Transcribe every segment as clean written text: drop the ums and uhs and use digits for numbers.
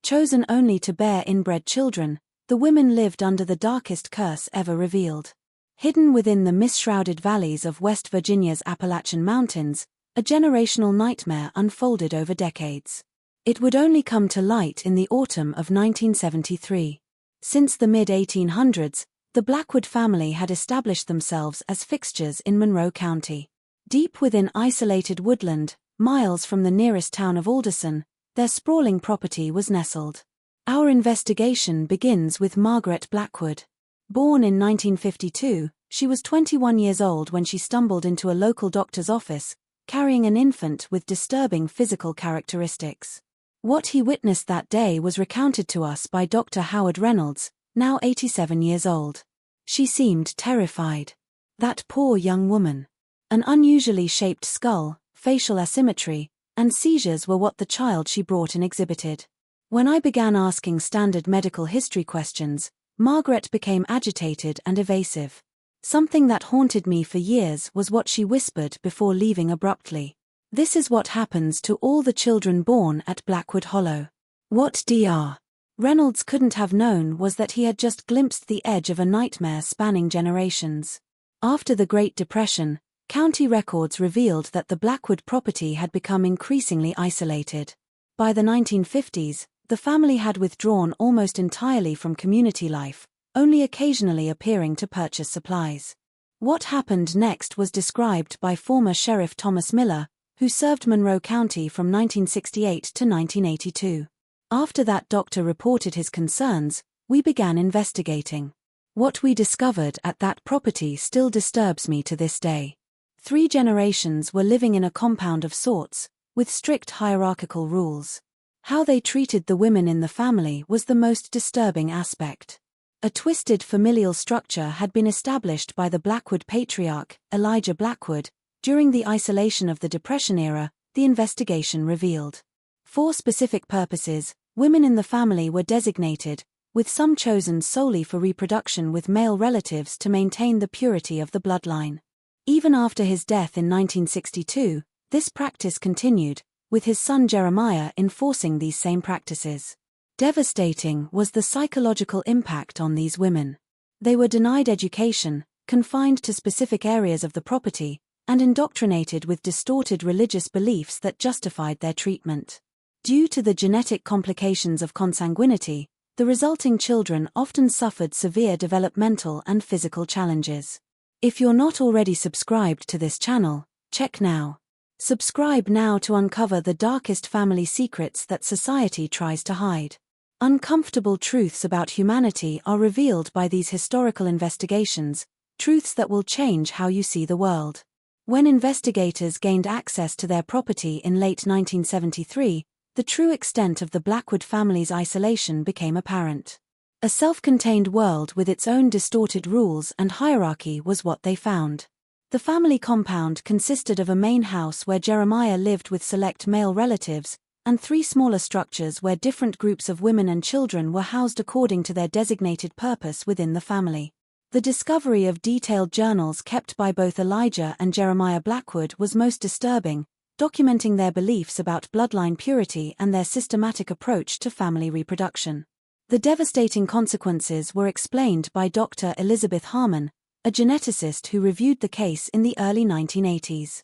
Chosen only to bear inbred children, the women lived under the darkest curse ever revealed. Hidden within the mist-shrouded valleys of West Virginia's Appalachian Mountains, a generational nightmare unfolded over decades. It would only come to light in the autumn of 1973. Since the mid-1800s, the Blackwood family had established themselves as fixtures in Monroe County. Deep within isolated woodland, miles from the nearest town of Alderson, their sprawling property was nestled. Our investigation begins with Margaret Blackwood. Born in 1952, she was 21 years old when she stumbled into a local doctor's office, carrying an infant with disturbing physical characteristics. What he witnessed that day was recounted to us by Dr. Howard Reynolds, now 87 years old. She seemed terrified. That poor young woman. An unusually shaped skull, facial asymmetry, and seizures were what the child she brought in exhibited. When I began asking standard medical history questions, Margaret became agitated and evasive. Something that haunted me for years was what she whispered before leaving abruptly. "This is what happens to all the children born at Blackwood Hollow." What Dr. Reynolds couldn't have known was that he had just glimpsed the edge of a nightmare spanning generations. After the Great Depression, county records revealed that the Blackwood property had become increasingly isolated. By the 1950s, the family had withdrawn almost entirely from community life, only occasionally appearing to purchase supplies. What happened next was described by former Sheriff Thomas Miller, who served Monroe County from 1968 to 1982. After that doctor reported his concerns, we began investigating. What we discovered at that property still disturbs me to this day. 3 generations were living in a compound of sorts, with strict hierarchical rules. How they treated the women in the family was the most disturbing aspect. A twisted familial structure had been established by the Blackwood patriarch, Elijah Blackwood, during the isolation of the Depression era, the investigation revealed. For specific purposes, women in the family were designated, with some chosen solely for reproduction with male relatives to maintain the purity of the bloodline. Even after his death in 1962, this practice continued, with his son Jeremiah enforcing these same practices. Devastating was the psychological impact on these women. They were denied education, confined to specific areas of the property, and indoctrinated with distorted religious beliefs that justified their treatment. Due to the genetic complications of consanguinity, the resulting children often suffered severe developmental and physical challenges. If you're not already subscribed to this channel, check now. Subscribe now to uncover the darkest family secrets that society tries to hide. Uncomfortable truths about humanity are revealed by these historical investigations, truths that will change how you see the world. When investigators gained access to their property in late 1973, the true extent of the Blackwood family's isolation became apparent. A self-contained world with its own distorted rules and hierarchy was what they found. The family compound consisted of a main house where Jeremiah lived with select male relatives, and 3 smaller structures where different groups of women and children were housed according to their designated purpose within the family. The discovery of detailed journals kept by both Elijah and Jeremiah Blackwood was most disturbing, documenting their beliefs about bloodline purity and their systematic approach to family reproduction. The devastating consequences were explained by Dr. Elizabeth Harmon, a geneticist who reviewed the case in the early 1980s.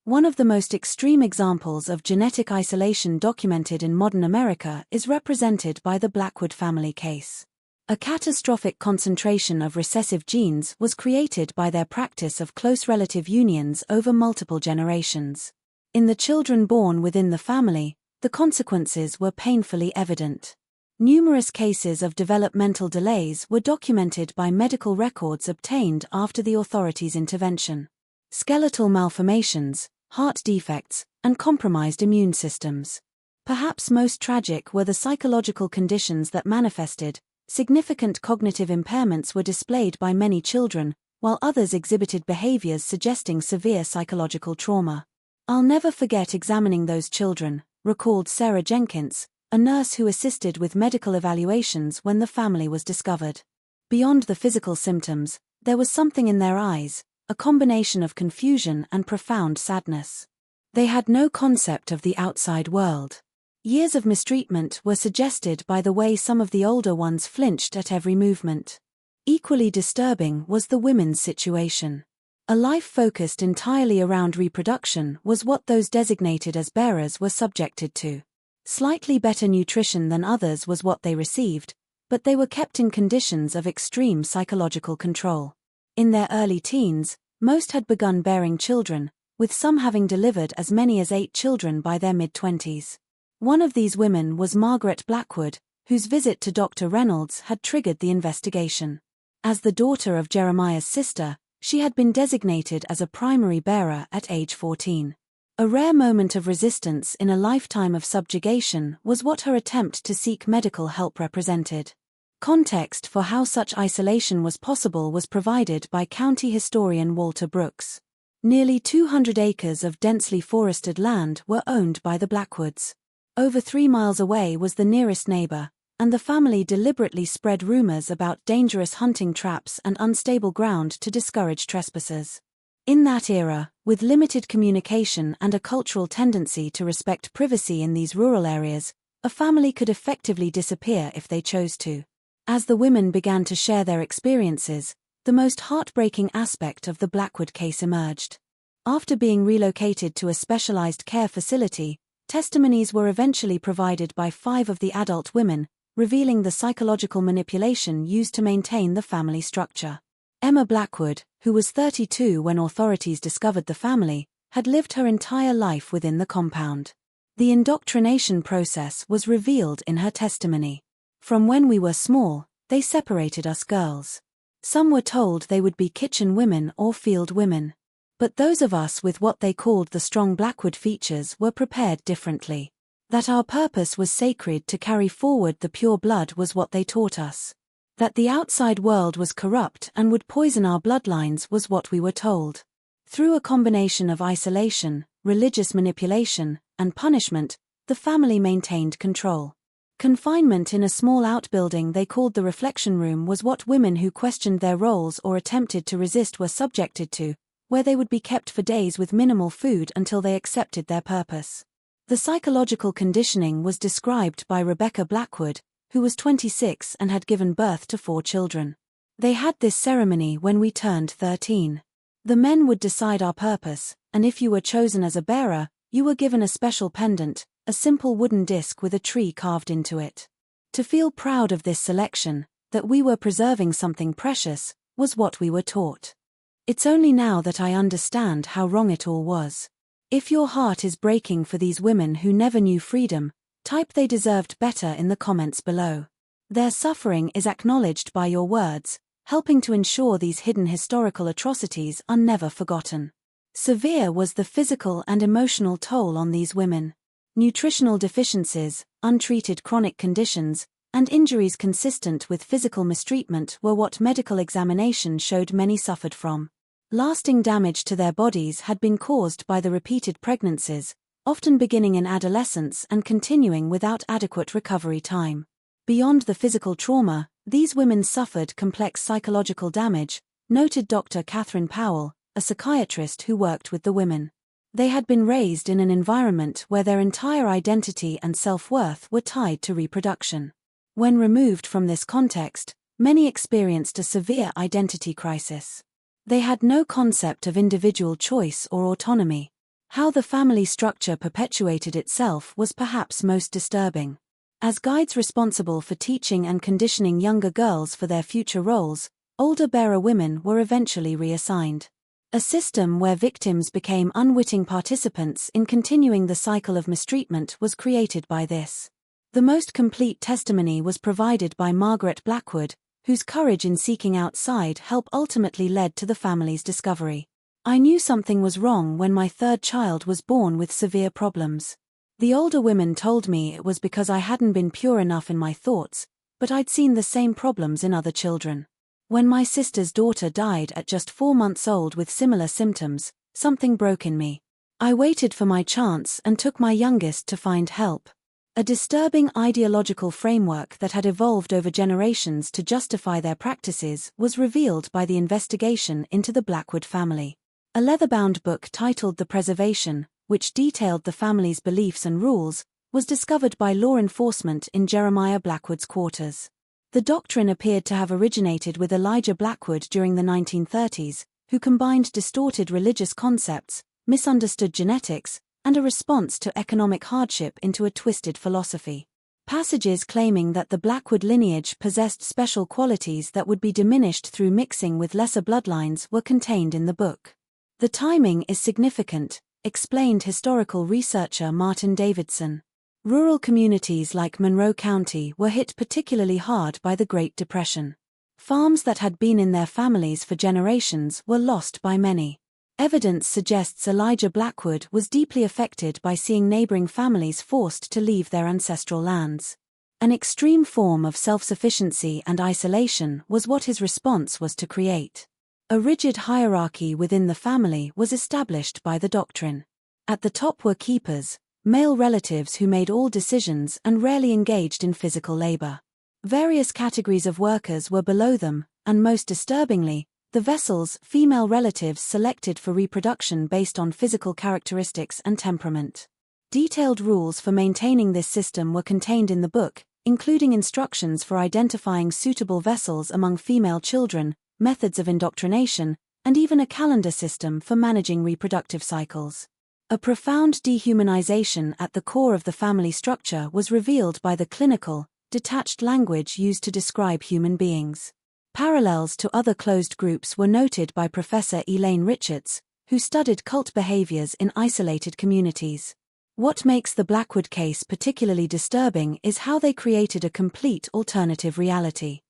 One of the most extreme examples of genetic isolation documented in modern America is represented by the Blackwood family case. A catastrophic concentration of recessive genes was created by their practice of close relative unions over multiple generations. In the children born within the family, the consequences were painfully evident. Numerous cases of developmental delays were documented by medical records obtained after the authorities' intervention. Skeletal malformations, heart defects, and compromised immune systems. Perhaps most tragic were the psychological conditions that manifested. Significant cognitive impairments were displayed by many children, while others exhibited behaviors suggesting severe psychological trauma. "I'll never forget examining those children," recalled Sarah Jenkins, a nurse who assisted with medical evaluations when the family was discovered. Beyond the physical symptoms, there was something in their eyes, a combination of confusion and profound sadness. They had no concept of the outside world. Years of mistreatment were suggested by the way some of the older ones flinched at every movement. Equally disturbing was the women's situation. A life focused entirely around reproduction was what those designated as bearers were subjected to. Slightly better nutrition than others was what they received, but they were kept in conditions of extreme psychological control. In their early teens, most had begun bearing children, with some having delivered as many as 8 children by their mid-20s. One of these women was Margaret Blackwood, whose visit to Dr. Reynolds had triggered the investigation. As the daughter of Jeremiah's sister, she had been designated as a primary bearer at age 14. A rare moment of resistance in a lifetime of subjugation was what her attempt to seek medical help represented. Context for how such isolation was possible was provided by county historian Walter Brooks. Nearly 200 acres of densely forested land were owned by the Blackwoods. Over 3 miles away was the nearest neighbor, and the family deliberately spread rumors about dangerous hunting traps and unstable ground to discourage trespassers. In that era, with limited communication and a cultural tendency to respect privacy in these rural areas, a family could effectively disappear if they chose to. As the women began to share their experiences, the most heartbreaking aspect of the Blackwood case emerged. After being relocated to a specialized care facility, testimonies were eventually provided by 5 of the adult women, revealing the psychological manipulation used to maintain the family structure. Emma Blackwood, who was 32 when authorities discovered the family, had lived her entire life within the compound. The indoctrination process was revealed in her testimony. From when we were small, they separated us girls. Some were told they would be kitchen women or field women. But those of us with what they called the strong Blackwood features were prepared differently. That our purpose was sacred to carry forward the pure blood was what they taught us. That the outside world was corrupt and would poison our bloodlines was what we were told. Through a combination of isolation, religious manipulation, and punishment, the family maintained control. Confinement in a small outbuilding they called the reflection room was what women who questioned their roles or attempted to resist were subjected to, where they would be kept for days with minimal food until they accepted their purpose. The psychological conditioning was described by Rebecca Blackwood, who was 26 and had given birth to 4 children. They had this ceremony when we turned 13. The men would decide our purpose, and if you were chosen as a bearer, you were given a special pendant, a simple wooden disc with a tree carved into it. To feel proud of this selection, that we were preserving something precious, was what we were taught. It's only now that I understand how wrong it all was. If your heart is breaking for these women who never knew freedom, type "they deserved better" in the comments below. Their suffering is acknowledged by your words, helping to ensure these hidden historical atrocities are never forgotten. Severe was the physical and emotional toll on these women. Nutritional deficiencies, untreated chronic conditions, and injuries consistent with physical mistreatment were what medical examination showed many suffered from. Lasting damage to their bodies had been caused by the repeated pregnancies, often beginning in adolescence and continuing without adequate recovery time. Beyond the physical trauma, these women suffered complex psychological damage, noted Dr. Catherine Powell, a psychiatrist who worked with the women. They had been raised in an environment where their entire identity and self-worth were tied to reproduction. When removed from this context, many experienced a severe identity crisis. They had no concept of individual choice or autonomy. How the family structure perpetuated itself was perhaps most disturbing. As guides responsible for teaching and conditioning younger girls for their future roles, older bearer women were eventually reassigned. A system where victims became unwitting participants in continuing the cycle of mistreatment was created by this. The most complete testimony was provided by Margaret Blackwood, whose courage in seeking outside help ultimately led to the family's discovery. I knew something was wrong when my 3rd child was born with severe problems. The older women told me it was because I hadn't been pure enough in my thoughts, but I'd seen the same problems in other children. When my sister's daughter died at just 4 months old with similar symptoms, something broke in me. I waited for my chance and took my youngest to find help. A disturbing ideological framework that had evolved over generations to justify their practices was revealed by the investigation into the Blackwood family. A leather-bound book titled The Preservation, which detailed the family's beliefs and rules, was discovered by law enforcement in Jeremiah Blackwood's quarters. The doctrine appeared to have originated with Elijah Blackwood during the 1930s, who combined distorted religious concepts, misunderstood genetics, and a response to economic hardship into a twisted philosophy. Passages claiming that the Blackwood lineage possessed special qualities that would be diminished through mixing with lesser bloodlines were contained in the book. The timing is significant, explained historical researcher Martin Davidson. Rural communities like Monroe County were hit particularly hard by the Great Depression. Farms that had been in their families for generations were lost by many. Evidence suggests Elijah Blackwood was deeply affected by seeing neighboring families forced to leave their ancestral lands. An extreme form of self-sufficiency and isolation was what his response was to create. A rigid hierarchy within the family was established by the doctrine. At the top were keepers, male relatives who made all decisions and rarely engaged in physical labor. Various categories of workers were below them, and most disturbingly, the vessels, female relatives selected for reproduction based on physical characteristics and temperament. Detailed rules for maintaining this system were contained in the book, including instructions for identifying suitable vessels among female children, methods of indoctrination, and even a calendar system for managing reproductive cycles. A profound dehumanization at the core of the family structure was revealed by the clinical, detached language used to describe human beings. Parallels to other closed groups were noted by Professor Elaine Richards, who studied cult behaviors in isolated communities. What makes the Blackwood case particularly disturbing is how they created a complete alternative reality.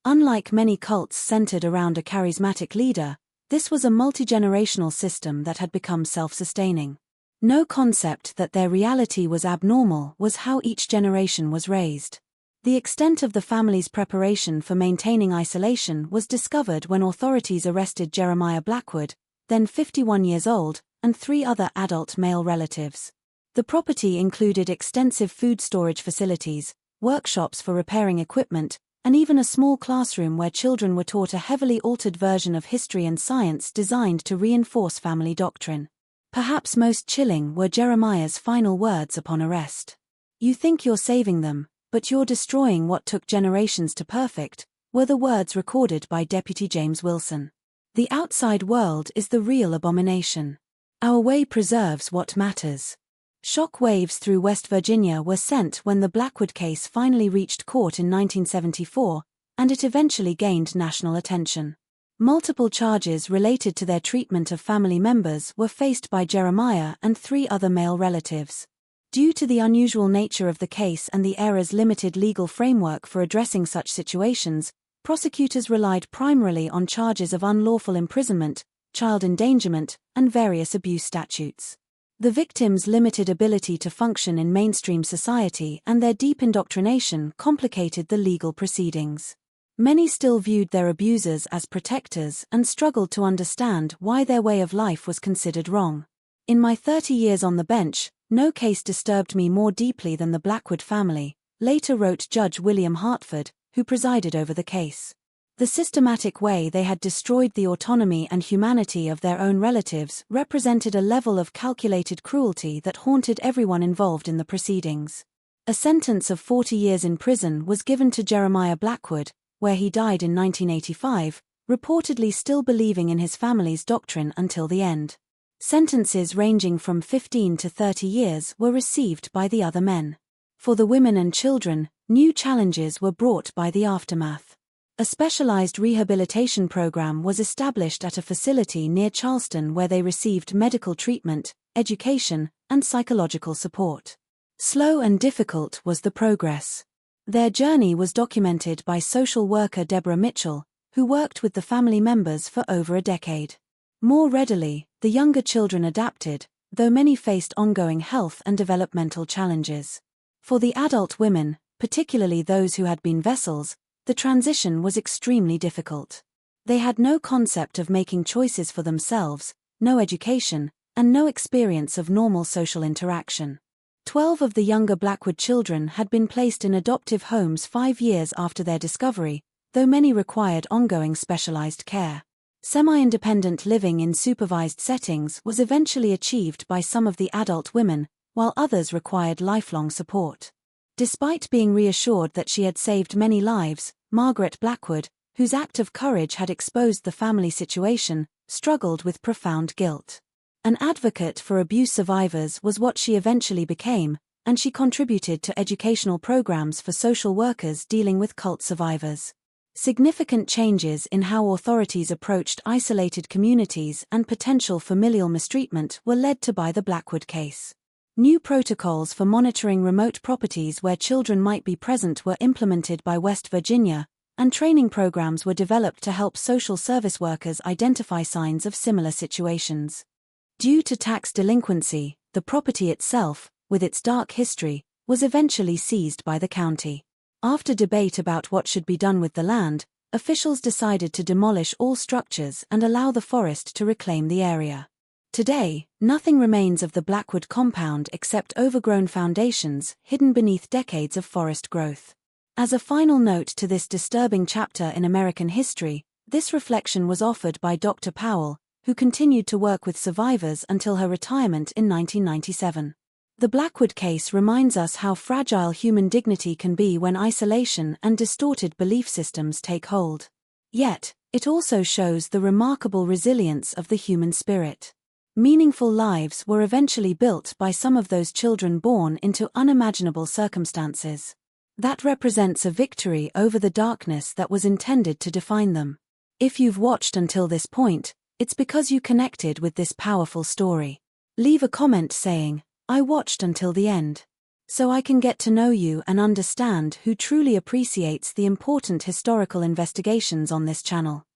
Unlike many cults centered around a charismatic leader, this was a multi-generational system that had become self-sustaining. No concept that their reality was abnormal was how each generation was raised. The extent of the family's preparation for maintaining isolation was discovered when authorities arrested Jeremiah Blackwood, then 51 years old, and 3 other adult male relatives. The property included extensive food storage facilities, workshops for repairing equipment, and even a small classroom where children were taught a heavily altered version of history and science designed to reinforce family doctrine. Perhaps most chilling were Jeremiah's final words upon arrest. "You think you're saving them, but you're destroying what took generations to perfect," were the words recorded by Deputy James Wilson. "The outside world is the real abomination. Our way preserves what matters." Shock waves through West Virginia were sent when the Blackwood case finally reached court in 1974, and it eventually gained national attention. Multiple charges related to their treatment of family members were faced by Jeremiah and 3 other male relatives. Due to the unusual nature of the case and the era's limited legal framework for addressing such situations, prosecutors relied primarily on charges of unlawful imprisonment, child endangerment, and various abuse statutes. The victims' limited ability to function in mainstream society and their deep indoctrination complicated the legal proceedings. Many still viewed their abusers as protectors and struggled to understand why their way of life was considered wrong. "In my 30 years on the bench, no case disturbed me more deeply than the Blackwood family," later wrote Judge William Hartford, who presided over the case. The systematic way they had destroyed the autonomy and humanity of their own relatives represented a level of calculated cruelty that haunted everyone involved in the proceedings. A sentence of 40 years in prison was given to Jeremiah Blackwood, where he died in 1985, reportedly still believing in his family's doctrine until the end. Sentences ranging from 15 to 30 years were received by the other men. For the women and children, new challenges were brought by the aftermath. A specialized rehabilitation program was established at a facility near Charleston where they received medical treatment, education, and psychological support. Slow and difficult was the progress. Their journey was documented by social worker Deborah Mitchell, who worked with the family members for over a decade. More readily, the younger children adapted, though many faced ongoing health and developmental challenges. For the adult women, particularly those who had been vessels, the transition was extremely difficult. They had no concept of making choices for themselves, no education, and no experience of normal social interaction. 12 of the younger Blackwood children had been placed in adoptive homes 5 years after their discovery, though many required ongoing specialized care. Semi-independent living in supervised settings was eventually achieved by some of the adult women, while others required lifelong support. Despite being reassured that she had saved many lives, Margaret Blackwood, whose act of courage had exposed the family situation, struggled with profound guilt. An advocate for abuse survivors was what she eventually became, and she contributed to educational programs for social workers dealing with cult survivors. Significant changes in how authorities approached isolated communities and potential familial mistreatment were led to by the Blackwood case. New protocols for monitoring remote properties where children might be present were implemented by West Virginia, and training programs were developed to help social service workers identify signs of similar situations. Due to tax delinquency, the property itself, with its dark history, was eventually seized by the county. After debate about what should be done with the land, officials decided to demolish all structures and allow the forest to reclaim the area. Today, nothing remains of the Blackwood compound except overgrown foundations hidden beneath decades of forest growth. As a final note to this disturbing chapter in American history, this reflection was offered by Dr. Powell, who continued to work with survivors until her retirement in 1997. The Blackwood case reminds us how fragile human dignity can be when isolation and distorted belief systems take hold. Yet, it also shows the remarkable resilience of the human spirit. Meaningful lives were eventually built by some of those children born into unimaginable circumstances. That represents a victory over the darkness that was intended to define them. If you've watched until this point, it's because you connected with this powerful story. Leave a comment saying, "I watched until the end," so I can get to know you and understand who truly appreciates the important historical investigations on this channel.